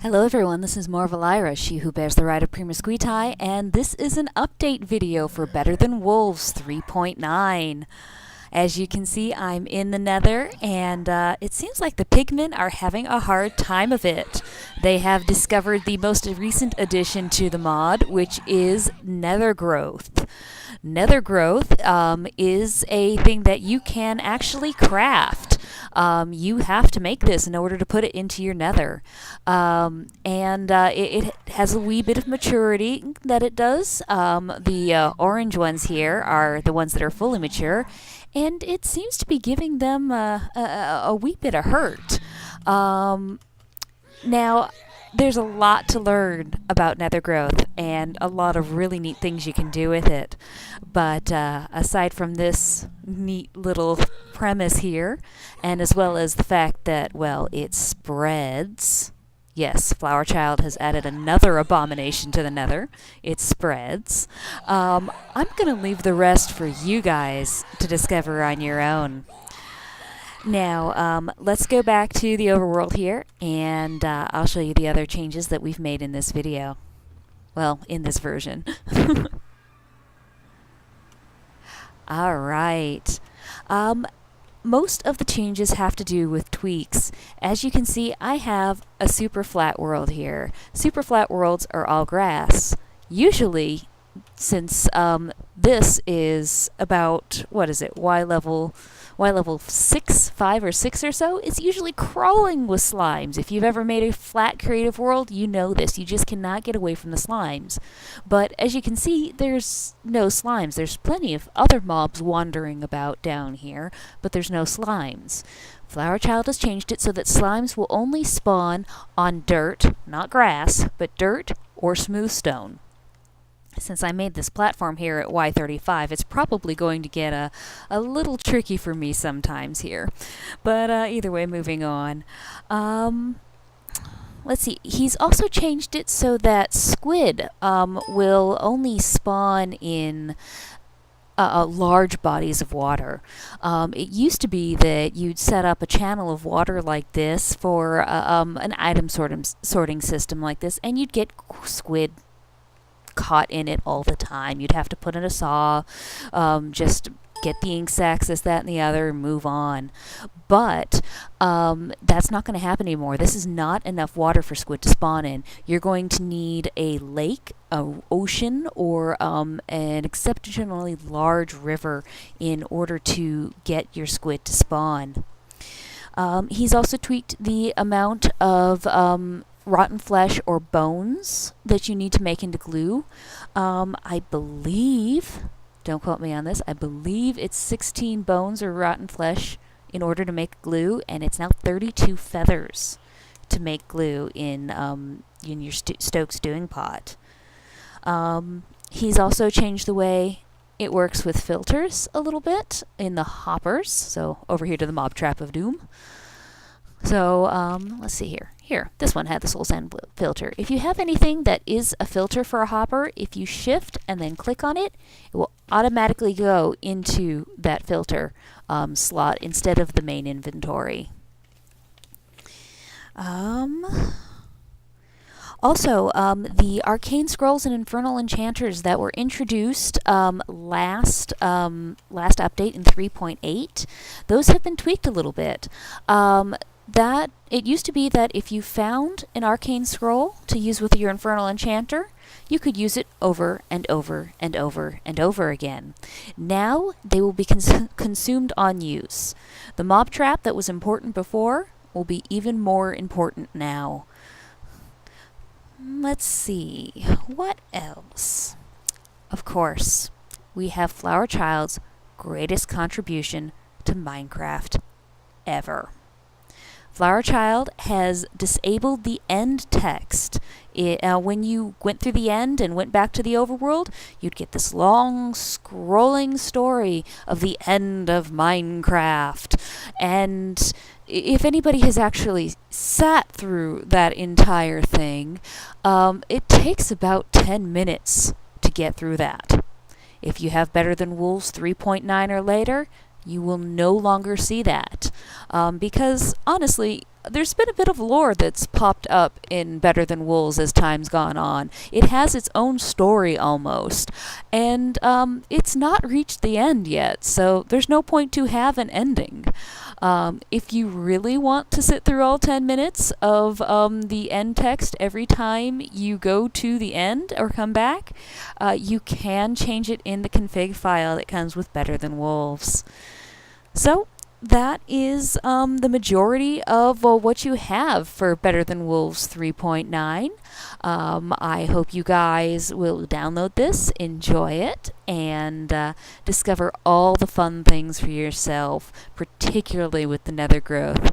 Hello everyone, this is Marvelira, she who bears the right of Prima Squeetie, and this is an update video for Better Than Wolves 3.9. As you can see, I'm in the Nether, and it seems like the pigmen are having a hard time of it. They have discovered the most recent addition to the mod, which is nether growth. Nether growth is a thing that you can actually craft. You have to make this in order to put it into your nether. It has a wee bit of maturity that it does. The orange ones here are the ones that are fully mature, and it seems to be giving them a wee bit of hurt. Now, there's a lot to learn about nether growth and a lot of really neat things you can do with it. But aside from this neat little premise here, and as well as the fact that, well, it spreads. Yes, Flower Child has added another abomination to the nether. It spreads. I'm going to leave the rest for you guys to discover on your own. Now, let's go back to the overworld here, and I'll show you the other changes that we've made in this video. Well, in this version. Alright. Most of the changes have to do with tweaks. As you can see, I have a super flat world here. Super flat worlds are all grass. Usually, since this is about, what is it, Y level 6, 5, or 6 or so, it's usually crawling with slimes. If you've ever made a flat creative world, you know this. You just cannot get away from the slimes. But as you can see, there's no slimes. There's plenty of other mobs wandering about down here, but there's no slimes. Flower Child has changed it so that slimes will only spawn on dirt, not grass, but dirt or smooth stone. Since I made this platform here at Y35, it's probably going to get a little tricky for me sometimes here. But either way, moving on. Let's see. He's also changed it so that squid will only spawn in large bodies of water. It used to be that you'd set up a channel of water like this for an item sorting system like this, and you'd get squid caught in it all the time. You'd have to put in a saw, just get the ink sacs, this, that, and the other, and move on. But that's not going to happen anymore. This is not enough water for squid to spawn in. You're going to need a lake, an ocean, or an exceptionally large river in order to get your squid to spawn. He's also tweaked the amount of rotten flesh or bones that you need to make into glue. I believe, don't quote me on this, I believe it's 16 bones or rotten flesh in order to make glue, and it's now 32 feathers to make glue in your Stoke stewing pot. He's also changed the way it works with filters a little bit in the hoppers, so over here to the mob trap of doom. So, let's see here. Here, this one had the Soul Sand filter. If you have anything that is a filter for a hopper, if you shift and then click on it, it will automatically go into that filter slot instead of the main inventory. Also, the arcane scrolls and infernal enchanters that were introduced last update in 3.8, those have been tweaked a little bit. That it used to be that if you found an arcane scroll to use with your infernal enchanter, you could use it over and over and over and over again. Now they will be consumed on use. The mob trap that was important before will be even more important now. Let's see, what else? Of course, we have Flower Child's greatest contribution to Minecraft ever. Flower Child has disabled the end text. When you went through the end and went back to the overworld, you'd get this long scrolling story of the end of Minecraft. And if anybody has actually sat through that entire thing, it takes about 10 minutes to get through that. If you have Better Than Wolves 3.9 or later, you will no longer see that. Because, honestly, there's been a bit of lore that's popped up in Better Than Wolves as time's gone on. It has its own story almost, and it's not reached the end yet, so there's no point to have an ending. If you really want to sit through all 10 minutes of the end text every time you go to the end or come back, you can change it in the config file that comes with Better Than Wolves. So, that is the majority of what you have for Better Than Wolves 3.9. I hope you guys will download this, enjoy it, and discover all the fun things for yourself, particularly with the nether growth.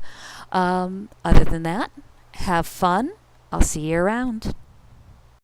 Other than that, have fun. I'll see you around.